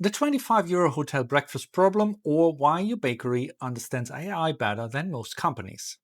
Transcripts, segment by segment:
The 25 euro hotel breakfast problem, or why your bakery understands AI better than most companies.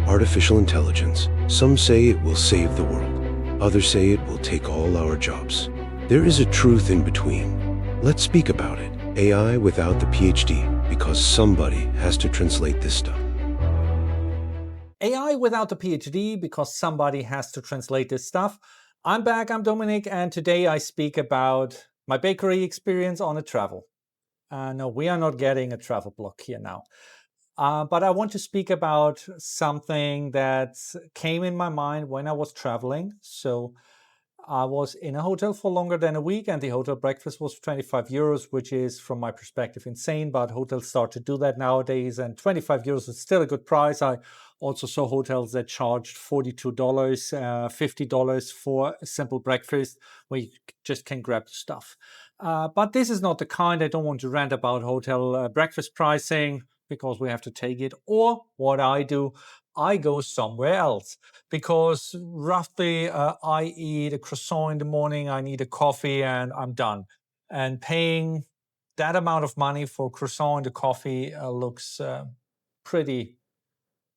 Artificial intelligence. Some say it will save the world. Others say it will take all our jobs. There is a truth in between. Let's speak about it. AI without the PhD, because somebody has to translate this stuff. AI without a PhD, because somebody has to translate this stuff. I'm back, I'm Dominic, and today I speak about my bakery experience on a travel. No, we are not getting a travel block here now. But I want to speak about something that came in my mind when I was traveling. So I was in a hotel for longer than a week, and the hotel breakfast was 25 euros, which is, from my perspective, insane. But hotels start to do that nowadays, and 25 euros is still a good price. I also saw hotels that charged $42, $50 for a simple breakfast where you just can grab the stuff. But this is not the kind. I don't want to rant about hotel breakfast pricing because we have to take it. Or what I do, I go somewhere else because roughly I eat a croissant in the morning, I need a coffee, and I'm done. And paying that amount of money for croissant and the coffee looks pretty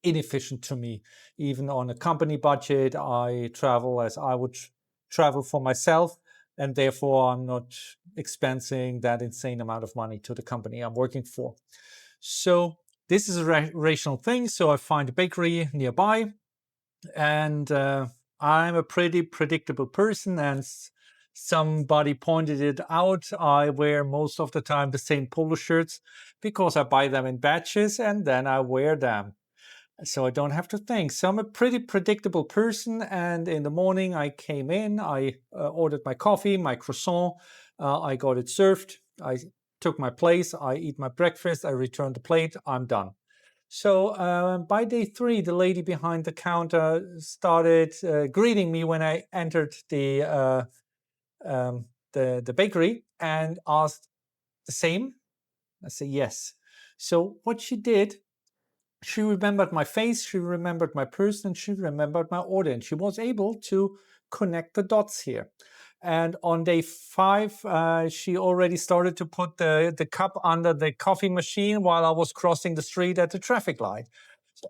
inefficient to me. Even on a company budget, I travel as I would travel for myself, and therefore I'm not expensing that insane amount of money to the company I'm working for. So this is a rational thing. So I find a bakery nearby, and I'm a pretty predictable person, and somebody pointed it out. I wear most of the time the same polo shirts because I buy them in batches and then I wear them. So I don't have to think. So I'm a pretty predictable person. And in the morning, I came in, I ordered my coffee, my croissant, I got it served. I took my place, I eat my breakfast, I return the plate, I'm done. So by day three, the lady behind the counter started greeting me when I entered the bakery and asked the same. I said yes. So what she did, she remembered my face, she remembered my person, and she remembered my order, and she was able to connect the dots here. And on day five, she already started to put the cup under the coffee machine while I was crossing the street at the traffic light.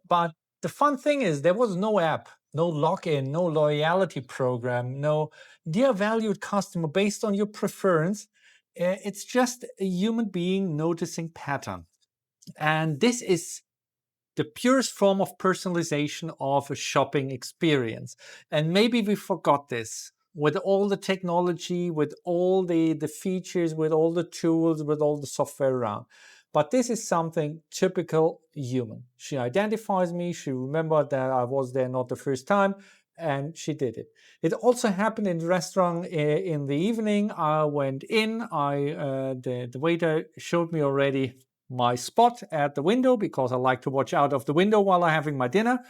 But the fun thing is, there was no app, no login, no loyalty program, no dear valued customer based on your preference. It's just a human being noticing pattern. And this is the purest form of personalization of a shopping experience. And maybe we forgot this with all the technology, with all the features, with all the tools, with all the software around. But this is something typical human. She identifies me. She remembered that I was there not the first time, and she did it. It also happened in the restaurant in the evening. I went in. The waiter showed me already my spot at the window because I like to watch out of the window while I'm having my dinner,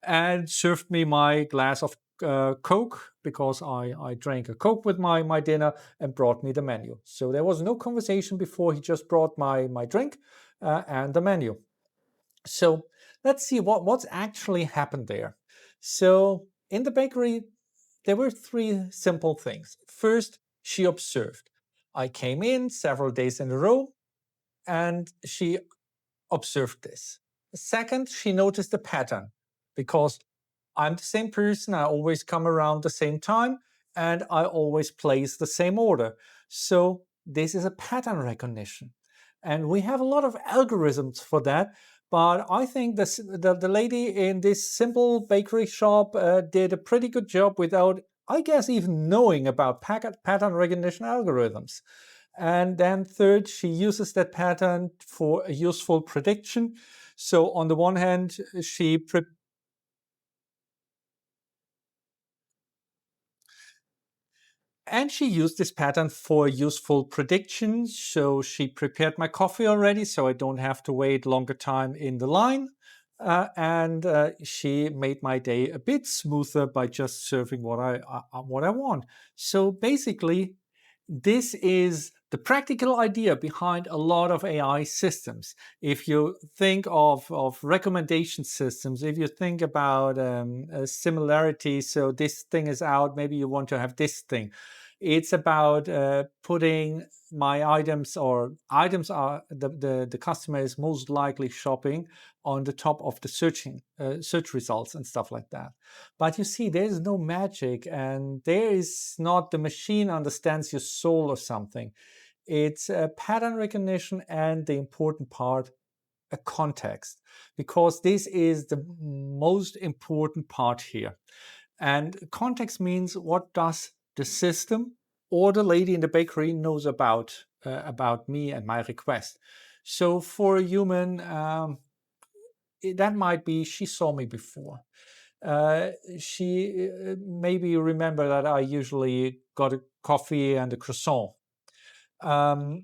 and served me my glass of Coke because I drank a Coke with my dinner, and brought me the menu. So there was no conversation before. He just brought my drink and the menu. So let's see what's actually happened there. So in the bakery, there were three simple things. First, she observed. I came in several days in a row, and she observed this. Second, she noticed a pattern because I'm the same person. I always come around the same time, and I always place the same order. So this is a pattern recognition. And we have a lot of algorithms for that. But I think the lady in this simple bakery shop did a pretty good job without, I guess, even knowing about pattern recognition algorithms. And then third, she uses that pattern for a useful prediction. So on the one hand, she used this pattern for useful prediction. So she prepared my coffee already, so I don't have to wait longer time in the line. And she made my day a bit smoother by just serving what I want. So basically, this is the practical idea behind a lot of AI systems. If you think of recommendation systems, if you think about a similarity, so this thing is out, maybe you want to have this thing. It's about putting my items, or items are the customer is most likely shopping on the top of the search results and stuff like that. But you see, there is no magic, and there is not the machine understands your soul or something. It's a pattern recognition, and the important part, a context, because this is the most important part here. And context means, what does the system or the lady in the bakery knows about me and my request. So for a human, that might be she saw me before. She maybe you remember that I usually got a coffee and a croissant.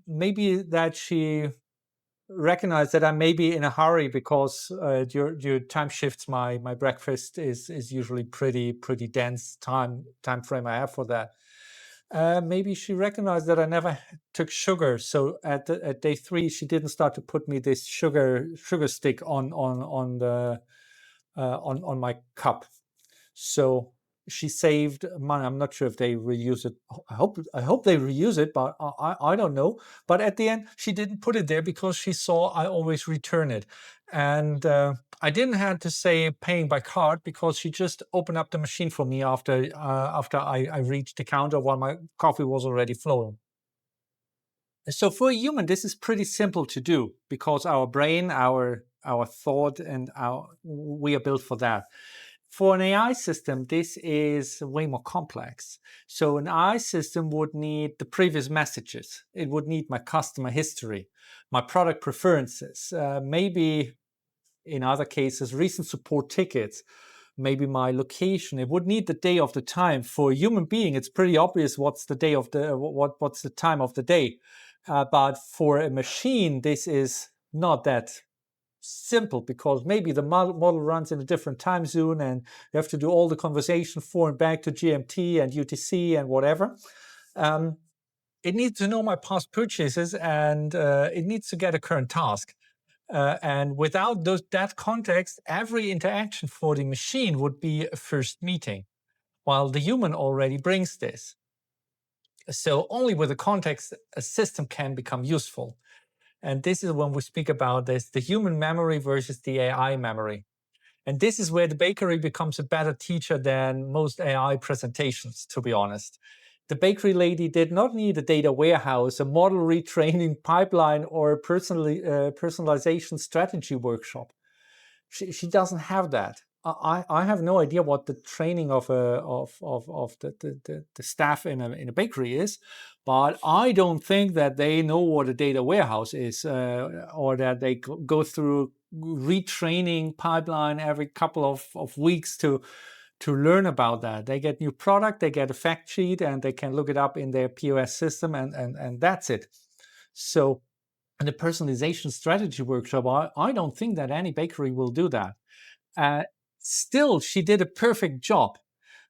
Maybe that she recognized that I may be in a hurry because due time shifts, my breakfast is usually pretty dense time frame I have for that. Maybe she recognized that I never took sugar, so at day 3 she didn't start to put me this sugar stick on my cup. So she saved money. I'm not sure if they reuse it. I hope they reuse it, but I don't know. But at the end, she didn't put it there because she saw I always return it, and I didn't have to say paying by card because she just opened up the machine for me after I reached the counter while my coffee was already flowing. So for a human, this is pretty simple to do because our brain, our thought, and we are built for that. For an AI system, this is way more complex. So an AI system would need the previous messages. It would need my customer history, my product preferences, maybe in other cases, recent support tickets, maybe my location. It would need the day of the time. For a human being, it's pretty obvious what's the day of the what's the time of the day. But for a machine, this is not that simple because maybe the model runs in a different time zone and you have to do all the conversation for and back to GMT and UTC and whatever. It needs to know my past purchases, and it needs to get a current task. And without that context, every interaction for the machine would be a first meeting, while the human already brings this. So only with the context, a system can become useful. And this is when we speak about this, the human memory versus the AI memory. And this is where the bakery becomes a better teacher than most AI presentations, to be honest. The bakery lady did not need a data warehouse, a model retraining pipeline, or a personalization strategy workshop. She doesn't have that. I have no idea what the training of the staff in a bakery is, but I don't think that they know what a data warehouse is, or that they go through retraining pipeline every couple of weeks to learn about that. They get new product, they get a fact sheet, and they can look it up in their POS system, and that's it. So in the personalization strategy workshop, I don't think that any bakery will do that. Uh, Still, she did a perfect job.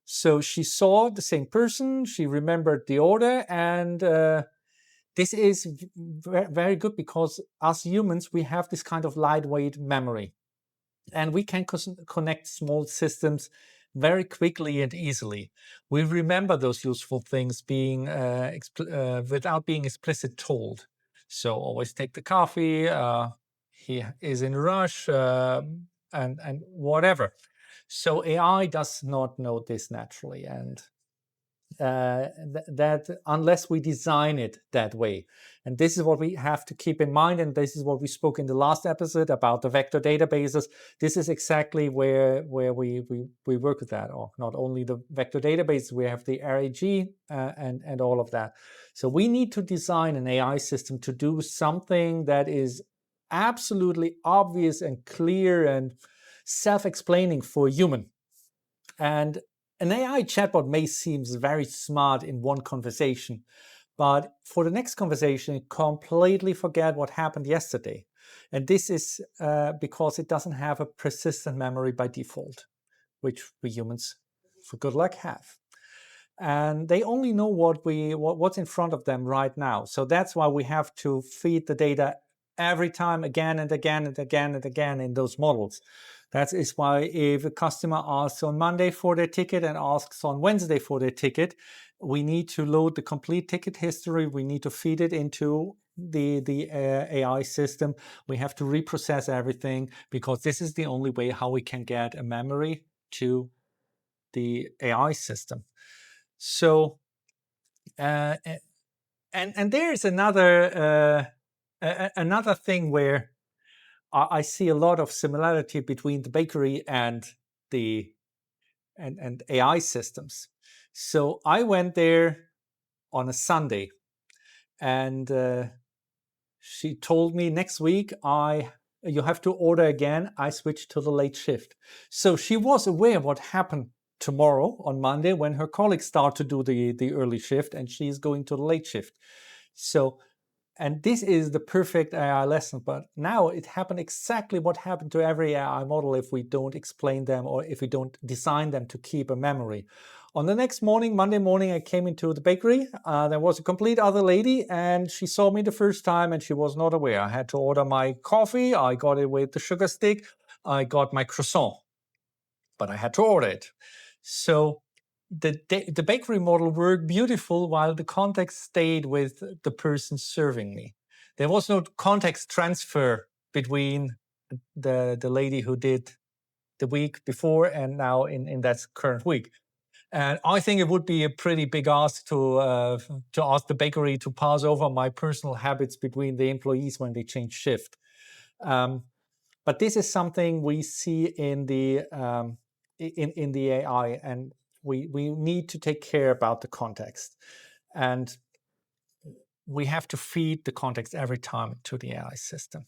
So she saw the same person, she remembered the order, and this is very good because as humans, we have this kind of lightweight memory. And we can connect small systems very quickly and easily. We remember those useful things being without being explicit told. So always take the coffee. He is in a rush, and whatever. So AI does not know this naturally, and that unless we design it that way. And this is what we have to keep in mind, and this is what we spoke in the last episode about the vector databases. This is exactly where we work with that, or not only the vector database, we have the RAG and all of that. So we need to design an AI system to do something that is absolutely obvious and clear and self-explaining for a human. And an AI chatbot may seem very smart in one conversation, but for the next conversation, it completely forget what happened yesterday. And this is because it doesn't have a persistent memory by default, which we humans, for good luck, have. And they only know what's in front of them right now. So that's why we have to feed the data every time, again and again and again and again in those models. That is why if a customer asks on Monday for their ticket and asks on Wednesday for their ticket, We need to load the complete ticket history. We need to feed it into the AI system. We have to reprocess everything, because this is the only way how we can get a memory to the AI system. So, uh, and there's another thing where I see a lot of similarity between the bakery and the and AI systems. So I went there on a Sunday, and she told me, next week you have to order again. I switched to the late shift. So she was aware what happened tomorrow on Monday when her colleagues start to do the early shift, and she's going to the late shift. So, and this is the perfect AI lesson. But now it happened exactly what happened to every AI model if we don't explain them, or if we don't design them to keep a memory. On the next morning, Monday morning, I came into the bakery. There was a complete other lady, and she saw me the first time, and she was not aware. I had to order my coffee. I got it with the sugar stick. I got my croissant, but I had to order it. So the bakery model worked beautiful while the context stayed with the person serving me. There was no context transfer between the lady who did the week before and now in that current week. And I think it would be a pretty big ask to ask the bakery to pass over my personal habits between the employees when they change shift. Um, but this is something we see in the AI, and we need to take care about the context, and we have to feed the context every time to the AI system.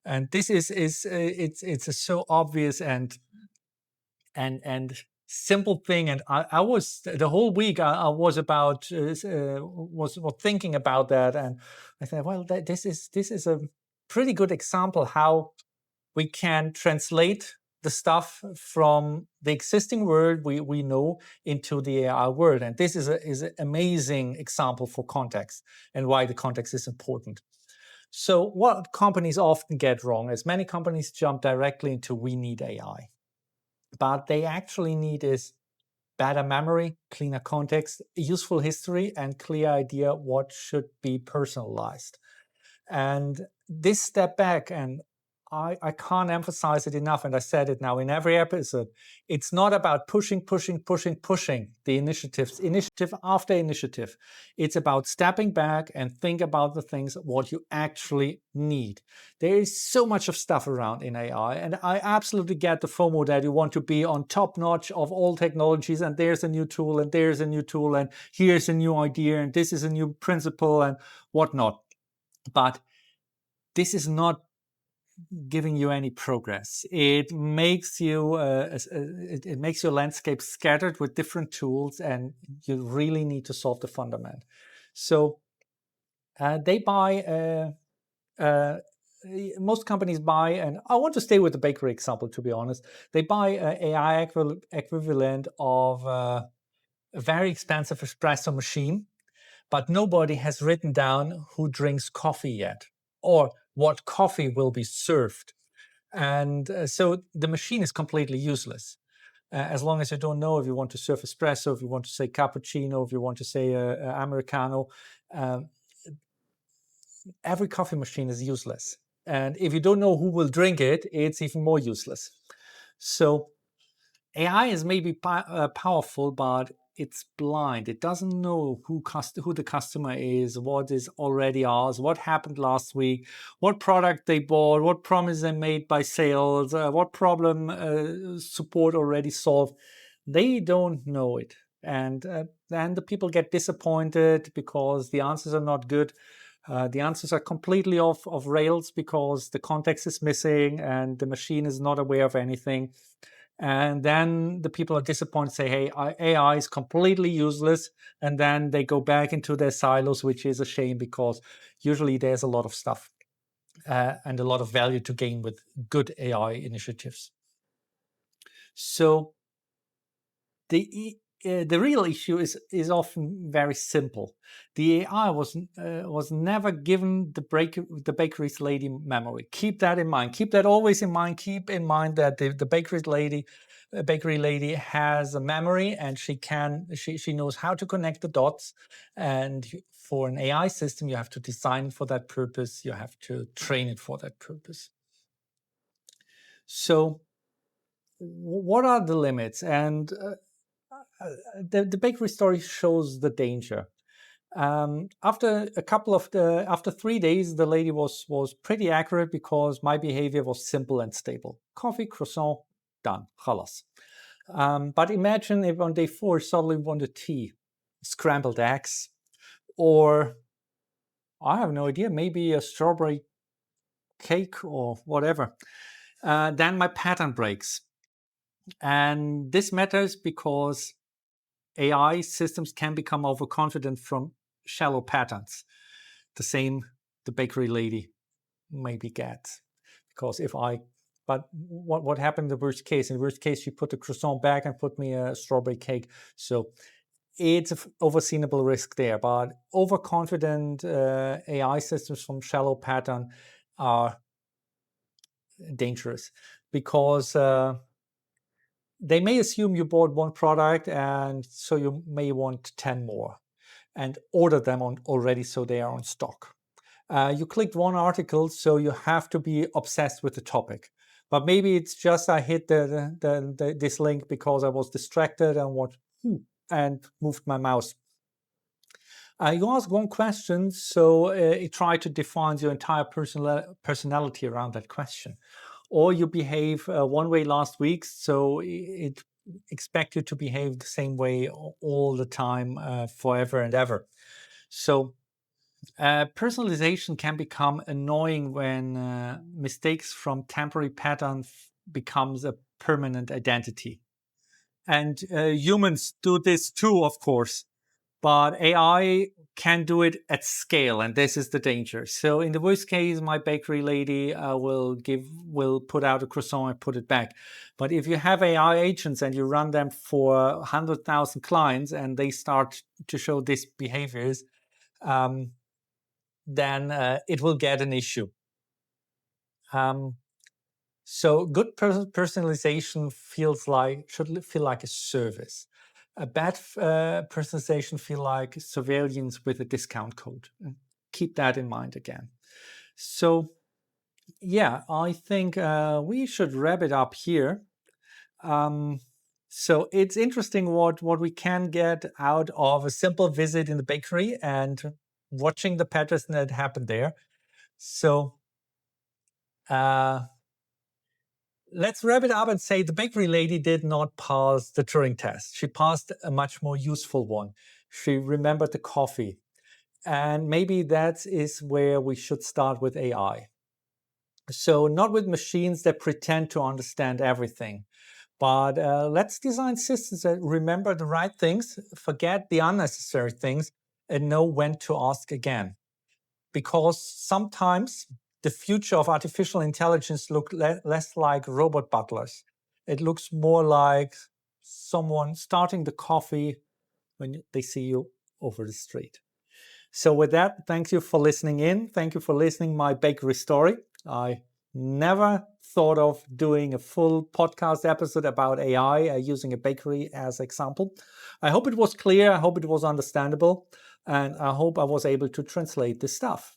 And this is it's a so obvious and simple thing. And I was the whole week I was about was thinking about that, and I thought, well, this is a pretty good example how we can translate the stuff from the existing world we know into the AI world. And this is an amazing example for context and why the context is important. So what companies often get wrong is many companies jump directly into we need AI. But they actually need is better memory, cleaner context, useful history, and clear idea what should be personalized. And this step back, and I can't emphasize it enough, and I said it now in every episode, it's not about pushing the initiatives, initiative after initiative. It's about stepping back and think about the things, what you actually need. There is so much of stuff around in AI, and I absolutely get the FOMO that you want to be on top notch of all technologies, and there's a new tool, and there's a new tool, and here's a new idea, and this is a new principle, and whatnot. But this is not giving you any progress. It makes you it makes your landscape scattered with different tools, and you really need to solve the fundament. So they buy. Most companies buy, and I want to stay with the bakery example. To be honest, they buy an AI equivalent of a very expensive espresso machine, but nobody has written down who drinks coffee yet, or what coffee will be served. And so the machine is completely useless. As long as you don't know if you want to serve espresso, if you want to say cappuccino, if you want to say Americano, um, every coffee machine is useless. And if you don't know who will drink it, it's even more useless. So AI is maybe powerful, but it's blind. It doesn't know who the customer is, what is already ours, what happened last week, what product they bought, what promise they made by sales, what problem support already solved. They don't know it. And then the people get disappointed because the answers are not good. The answers are completely off of rails because the context is missing and the machine is not aware of anything. And then the people are disappointed, say, hey, AI is completely useless. And then they go back into their silos, which is a shame because usually there's a lot of stuff and a lot of value to gain with good AI initiatives. So the the real issue is often very simple. The AI was never given the bakery's lady memory. Keep that in mind. Keep that always in mind. Keep in mind that the bakery lady has a memory, and she knows how to connect the dots. And for an AI system, you have to design it for that purpose. You have to train it for that purpose. So, what are the limits? And the bakery story shows the danger. After 3 days, the lady was pretty accurate because my behavior was simple and stable. Coffee, croissant, done, خلاص. But imagine if on day 4 suddenly wanted tea, scrambled eggs, or I have no idea, maybe a strawberry cake or whatever. Then my pattern breaks. And this matters because AI systems can become overconfident from shallow patterns. The same the bakery lady maybe gets. Because but what happened in the worst case? In the worst case, she put the croissant back and put me a strawberry cake. So it's an overseeable risk there. But overconfident AI systems from shallow pattern are dangerous because they may assume you bought one product, and so you may want 10 more and order them already so they are on stock. You clicked one article, so you have to be obsessed with the topic. But maybe it's just I hit this link because I was distracted and moved my mouse. You ask one question, so it tries to define your entire personality around that question. Or you behave one way last week, so it expects you to behave the same way all the time, forever and ever. So personalization can become annoying when mistakes from temporary patterns becomes a permanent identity. And humans do this too, of course. But AI can do it at scale, and this is the danger. So in the worst case, my bakery lady will put out a croissant and put it back. But if you have AI agents and you run them for 100,000 clients and they start to show these behaviors, then it will get an issue. So good personalization should feel like a service. A bad personalization feel like surveillance with a discount code. Keep that in mind again. So yeah, I think we should wrap it up here. So it's interesting what we can get out of a simple visit in the bakery and watching the patterns that happen there. So let's wrap it up and say the bakery lady did not pass the Turing test. She passed a much more useful one. She remembered the coffee. And maybe that is where we should start with AI. So not with machines that pretend to understand everything, but let's design systems that remember the right things, forget the unnecessary things, and know when to ask again. Because sometimes the future of artificial intelligence looks less like robot butlers. It looks more like someone starting the coffee when they see you over the street. So with that, thank you for listening in. Thank you for listening my bakery story. I never thought of doing a full podcast episode about AI using a bakery as example. I hope it was clear. I hope it was understandable. And I hope I was able to translate this stuff.